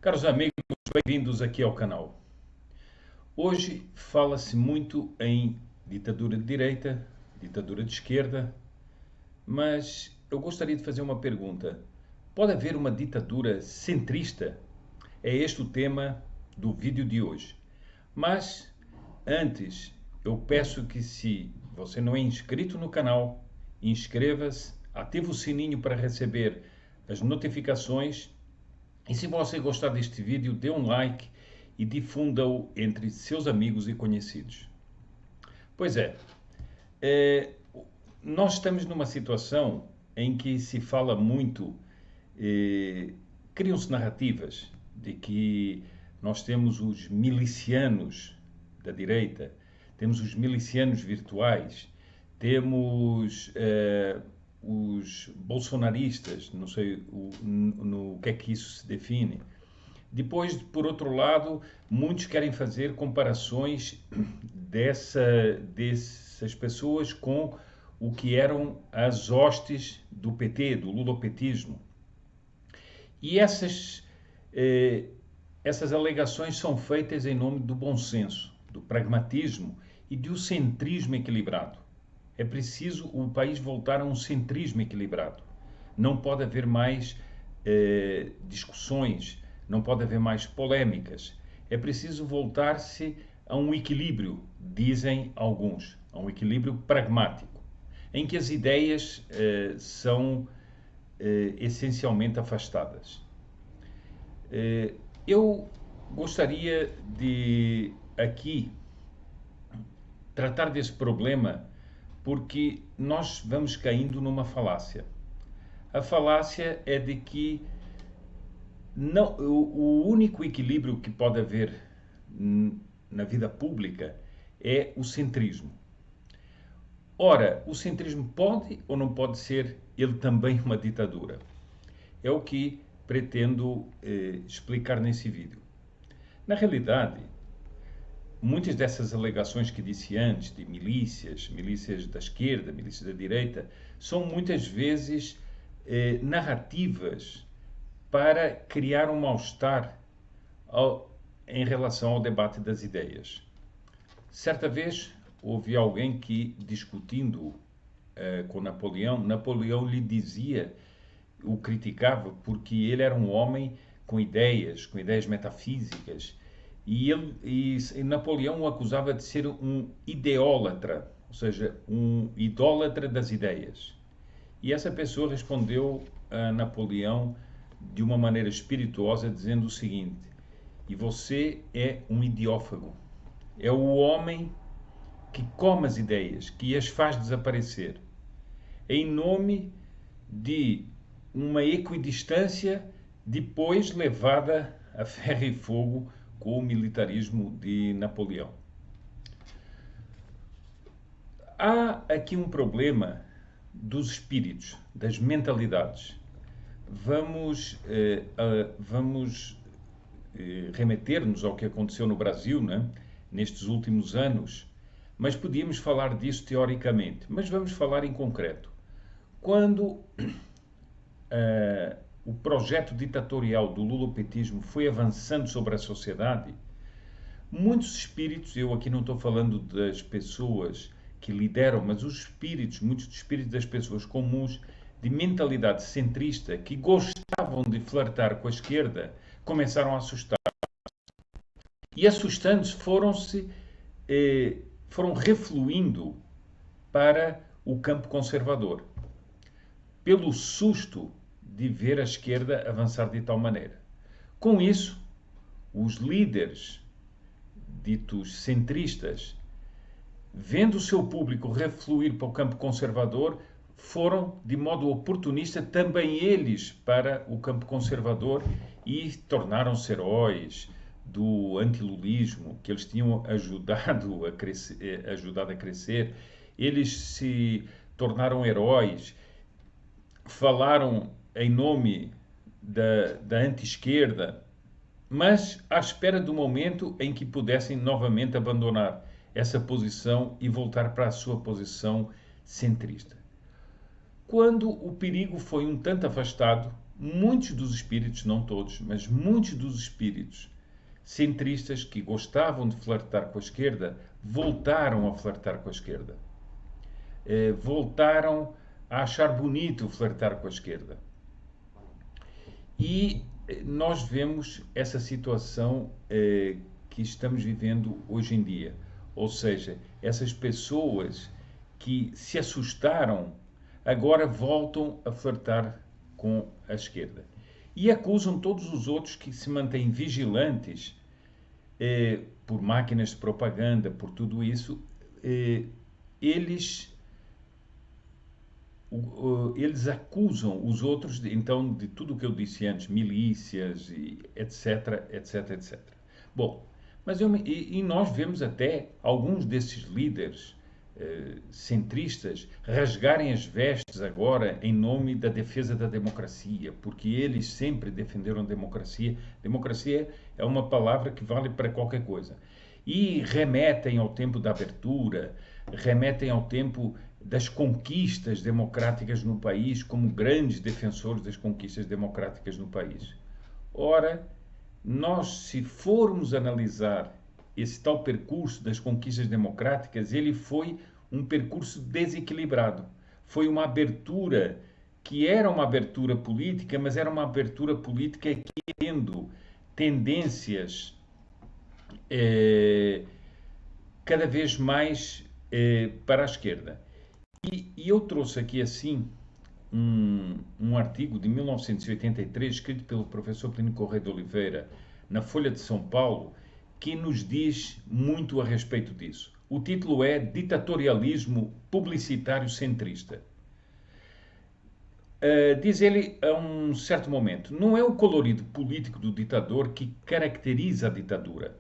Caros amigos, bem-vindos aqui ao canal. Hoje fala-se muito em ditadura de direita, ditadura de esquerda, mas eu gostaria de fazer uma pergunta. Pode haver uma ditadura centrista? É este o tema do vídeo de hoje. Mas antes, eu peço que se você não é inscrito no canal, inscreva-se, ative o sininho para receber as notificações. E se você gostar deste vídeo, dê um like e difunda-o entre seus amigos e conhecidos. Pois é, é, nós estamos numa situação em que se fala muito, criam-se narrativas de que nós temos os milicianos da direita, temos os milicianos virtuais, temos os bolsonaristas, não sei no que é que isso se define. Depois, por outro lado, muitos querem fazer comparações dessas pessoas com o que eram as hostes do PT, do lulopetismo. E essas alegações são feitas em nome do bom senso, do pragmatismo e do centrismo equilibrado. É preciso o país voltar a um centrismo equilibrado. Não pode haver mais discussões, não pode haver mais polémicas. É preciso voltar-se a um equilíbrio, dizem alguns, a um equilíbrio pragmático, em que as ideias são essencialmente afastadas. Eu gostaria de aqui tratar desse problema porque nós vamos caindo numa falácia. A falácia é de que não, o único equilíbrio que pode haver na vida pública é o centrismo. Ora, o centrismo pode ou não pode ser ele também uma ditadura? É o que pretendo explicar nesse vídeo. Na realidade, muitas dessas alegações que disse antes, de milícias da esquerda, milícias da direita, são muitas vezes narrativas para criar um mal-estar em relação ao debate das ideias. Certa vez ouvi alguém que, discutindo com Napoleão lhe dizia, o criticava porque ele era um homem com ideias metafísicas, e Napoleão o acusava de ser um ideólatra, ou seja, um idólatra das ideias. E essa pessoa respondeu a Napoleão de uma maneira espirituosa, dizendo o seguinte: e você é um idiófago. É o homem que come as ideias, que as faz desaparecer, em nome de uma equidistância depois levada a ferro e fogo com o militarismo de Napoleão. Há aqui um problema dos espíritos, das mentalidades. Vamos remeter-nos ao que aconteceu no Brasil, né, nestes últimos anos, mas podíamos falar disso teoricamente. Mas vamos falar em concreto. Quando o projeto ditatorial do lulopetismo foi avançando sobre a sociedade, muitos espíritos, eu aqui não estou falando das pessoas que lideram, mas os espíritos, muitos espíritos das pessoas comuns, de mentalidade centrista, que gostavam de flertar com a esquerda, começaram a assustar. E assustando-se, foram refluindo para o campo conservador, pelo susto de ver a esquerda avançar de tal maneira. Com isso, os líderes ditos centristas, vendo o seu público refluir para o campo conservador, foram, de modo oportunista, também eles para o campo conservador e tornaram-se heróis do antilulismo, que eles tinham ajudado a crescer. Eles se tornaram heróis, falaram em nome da anti-esquerda, mas à espera do momento em que pudessem novamente abandonar essa posição e voltar para a sua posição centrista. Quando o perigo foi um tanto afastado, muitos dos espíritos, não todos, mas muitos dos espíritos centristas que gostavam de flertar com a esquerda voltaram a flertar com a esquerda. Voltaram a achar bonito flertar com a esquerda. E nós vemos essa situação que estamos vivendo hoje em dia. Ou seja, essas pessoas que se assustaram agora voltam a flertar com a esquerda. E acusam todos os outros que se mantêm vigilantes por máquinas de propaganda, por tudo isso. Eles acusam os outros, então, de tudo o que eu disse antes, milícias, etc, etc, etc. Bom, mas nós vemos até alguns desses líderes centristas rasgarem as vestes agora em nome da defesa da democracia, porque eles sempre defenderam a democracia. Democracia é uma palavra que vale para qualquer coisa. E remetem ao tempo da abertura, remetem ao tempo das conquistas democráticas no país, como grandes defensores das conquistas democráticas no país. Ora, nós, se formos analisar esse tal percurso das conquistas democráticas, ele foi um percurso desequilibrado. Foi uma abertura que era uma abertura política, mas era uma abertura política tendo tendências cada vez mais para a esquerda. E eu trouxe aqui assim um artigo de 1983 escrito pelo professor Plínio Correia de Oliveira na Folha de São Paulo, que nos diz muito a respeito disso. O título é Ditatorialismo Publicitário Centrista. Diz ele a um certo momento: não é o colorido político do ditador que caracteriza a ditadura.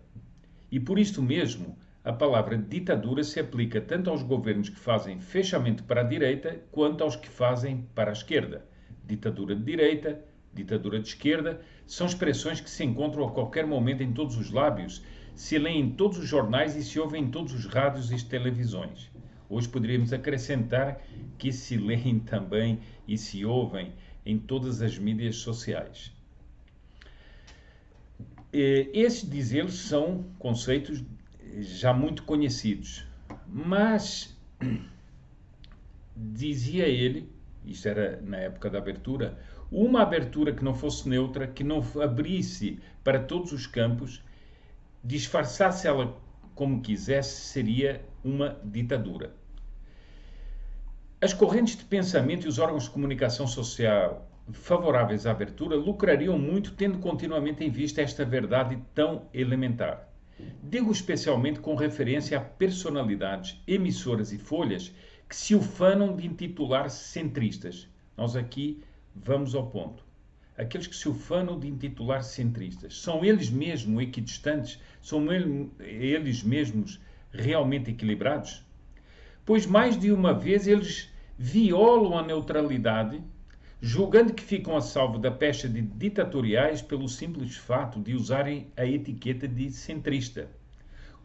E por isto mesmo, a palavra ditadura se aplica tanto aos governos que fazem fechamento para a direita, quanto aos que fazem para a esquerda. Ditadura de direita, ditadura de esquerda, são expressões que se encontram a qualquer momento em todos os lábios, se leem em todos os jornais e se ouvem em todos os rádios e televisões. Hoje poderíamos acrescentar que se leem também e se ouvem em todas as mídias sociais. Esses, diz ele, são conceitos já muito conhecidos, mas dizia ele, isto era na época da abertura, uma abertura que não fosse neutra, que não abrisse para todos os campos, disfarçasse ela como quisesse, seria uma ditadura. As correntes de pensamento e os órgãos de comunicação social favoráveis à abertura lucrariam muito tendo continuamente em vista esta verdade tão elementar. Digo especialmente com referência a personalidades, emissoras e folhas que se ufanam de intitular-se centristas. Nós aqui vamos ao ponto. Aqueles que se ufanam de intitular-se centristas, são eles mesmos equidistantes? São eles mesmos realmente equilibrados? Pois mais de uma vez eles violam a neutralidade, julgando que ficam a salvo da pecha de ditatoriais pelo simples fato de usarem a etiqueta de centrista.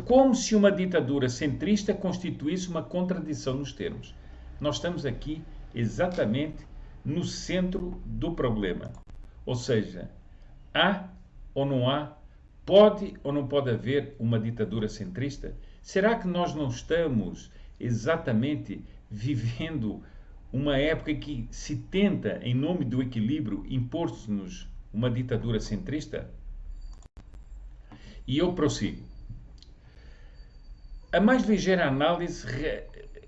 Como se uma ditadura centrista constituísse uma contradição nos termos. Nós estamos aqui exatamente no centro do problema. Ou seja, há ou não há, pode ou não pode haver uma ditadura centrista? Será que nós não estamos exatamente vivendo uma época em que se tenta, em nome do equilíbrio, impor-se-nos uma ditadura centrista? E eu prossigo. A mais ligeira análise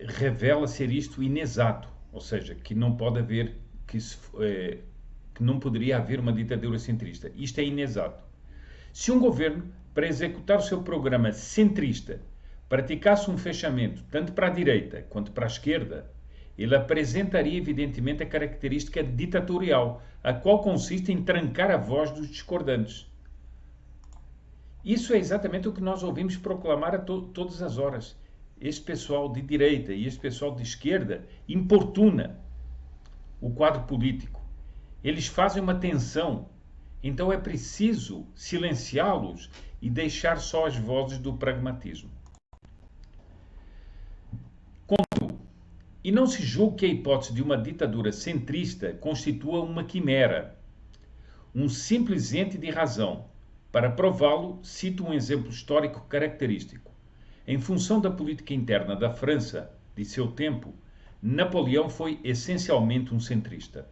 revela ser isto inexato, ou seja, que não pode haver, que não poderia haver uma ditadura centrista. Isto é inexato. Se um governo, para executar o seu programa centrista, praticasse um fechamento tanto para a direita quanto para a esquerda, ele apresentaria evidentemente a característica ditatorial, a qual consiste em trancar a voz dos discordantes. Isso é exatamente o que nós ouvimos proclamar a todas as horas. Este pessoal de direita e este pessoal de esquerda importuna o quadro político. Eles fazem uma tensão, então é preciso silenciá-los e deixar só as vozes do pragmatismo. Contudo, e não se julgue que a hipótese de uma ditadura centrista constitua uma quimera, um simples ente de razão. Para prová-lo, cito um exemplo histórico característico. Em função da política interna da França de seu tempo, Napoleão foi essencialmente um centrista.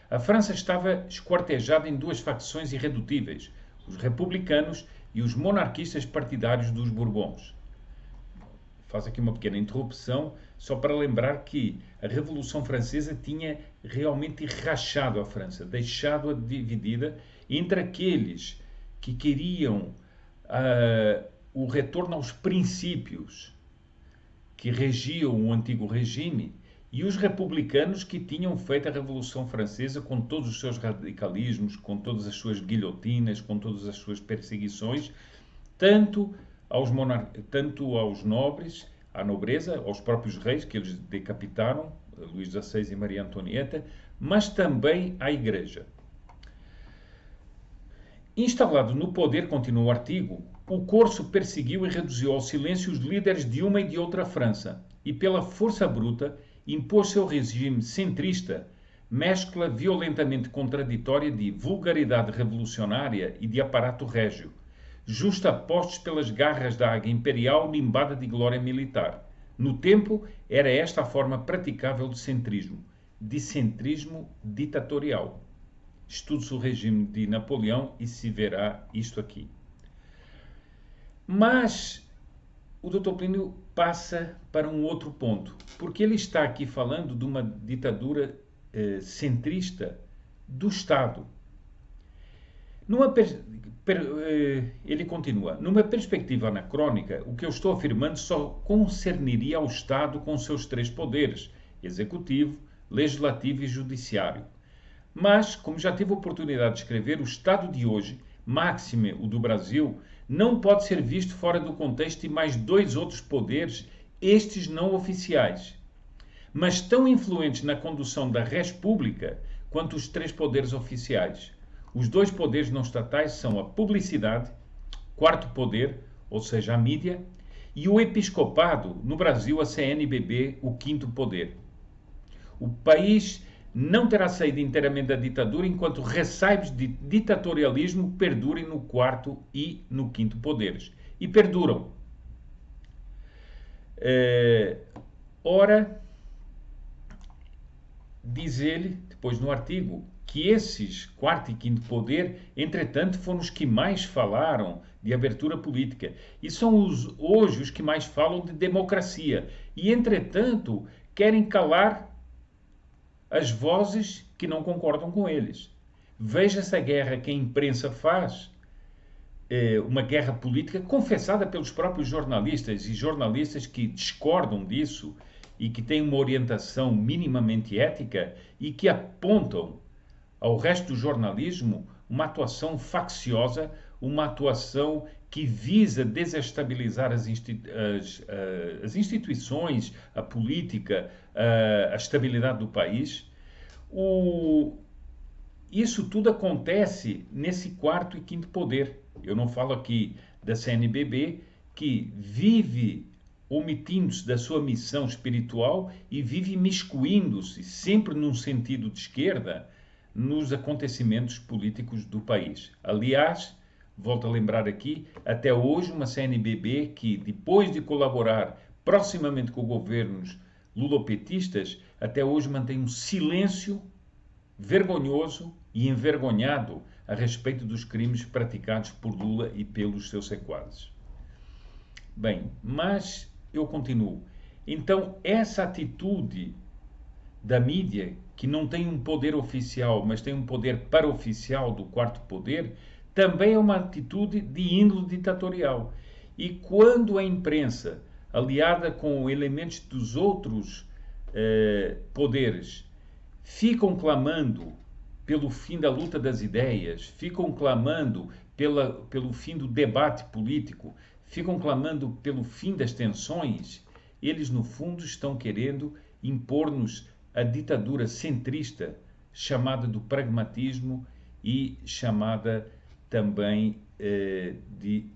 A França estava esquartejada em duas facções irredutíveis, os republicanos e os monarquistas partidários dos Bourbons. Faço aqui uma pequena interrupção, só para lembrar que a Revolução Francesa tinha realmente rachado a França, deixado-a dividida entre aqueles que queriam o retorno aos princípios que regiam o antigo regime e os republicanos que tinham feito a Revolução Francesa com todos os seus radicalismos, com todas as suas guilhotinas, com todas as suas perseguições, tanto aos nobres, à nobreza, aos próprios reis que eles decapitaram, Luís XVI e Maria Antonieta, mas também à Igreja. Instalado no poder, continua o artigo, o corso perseguiu e reduziu ao silêncio os líderes de uma e de outra França e, pela força bruta, impôs seu regime centrista, mescla violentamente contraditória de vulgaridade revolucionária e de aparato régio, justapostos pelas garras da águia imperial nimbada de glória militar. No tempo, era esta a forma praticável de centrismo ditatorial. Estude-se o regime de Napoleão e se verá isto aqui. Mas o Dr. Plínio passa para um outro ponto, porque ele está aqui falando de uma ditadura centrista do Estado. Ele continua, numa perspectiva anacrônica, o que eu estou afirmando só concerniria ao Estado com seus três poderes, executivo, legislativo e judiciário. Mas, como já tive a oportunidade de escrever, o Estado de hoje, máxime o do Brasil, não pode ser visto fora do contexto de mais dois outros poderes, estes não oficiais, mas tão influentes na condução da res pública quanto os três poderes oficiais. Os dois poderes não estatais são a publicidade, quarto poder, ou seja, a mídia, e o episcopado, no Brasil a CNBB, o quinto poder. O país não terá saído inteiramente da ditadura enquanto ressaios de ditatorialismo perdurem no quarto e no quinto poderes. E perduram. Ora, diz ele, depois no artigo, que esses quarto e quinto poder, entretanto, foram os que mais falaram de abertura política. E são hoje os que mais falam de democracia. E, entretanto, querem calar as vozes que não concordam com eles. Veja essa guerra que a imprensa faz, uma guerra política confessada pelos próprios jornalistas e jornalistas que discordam disso e que têm uma orientação minimamente ética e que apontam ao resto do jornalismo uma atuação facciosa, uma atuação que visa desestabilizar as instituições, a política, a estabilidade do país. Isso tudo acontece nesse quarto e quinto poder. Eu não falo aqui da CNBB, que vive omitindo-se da sua missão espiritual e vive miscuindo-se, sempre num sentido de esquerda, nos acontecimentos políticos do país. Aliás, volto a lembrar aqui, até hoje uma CNBB que, depois de colaborar proximamente com governos lulopetistas, até hoje mantém um silêncio vergonhoso e envergonhado a respeito dos crimes praticados por Lula e pelos seus sequazes. Bem, mas eu continuo. Então, essa atitude da mídia, que não tem um poder oficial, mas tem um poder paraoficial do quarto poder, também é uma atitude de índole ditatorial. E quando a imprensa, aliada com elementos dos outros poderes, ficam clamando pelo fim da luta das ideias, ficam clamando pelo fim do debate político, ficam clamando pelo fim das tensões, eles no fundo estão querendo impor-nos a ditadura centrista, chamada do pragmatismo e chamada também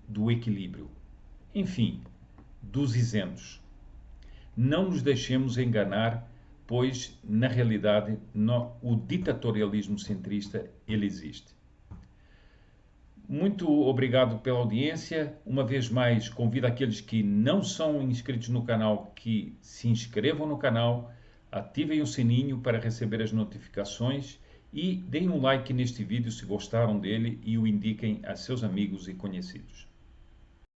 do equilíbrio. Enfim, dos isentos. Não nos deixemos enganar, pois, na realidade, o ditatorialismo centrista, ele existe. Muito obrigado pela audiência. Uma vez mais, convido aqueles que não são inscritos no canal que se inscrevam no canal, ativem o sininho para receber as notificações e deem um like neste vídeo se gostaram dele e o indiquem a seus amigos e conhecidos.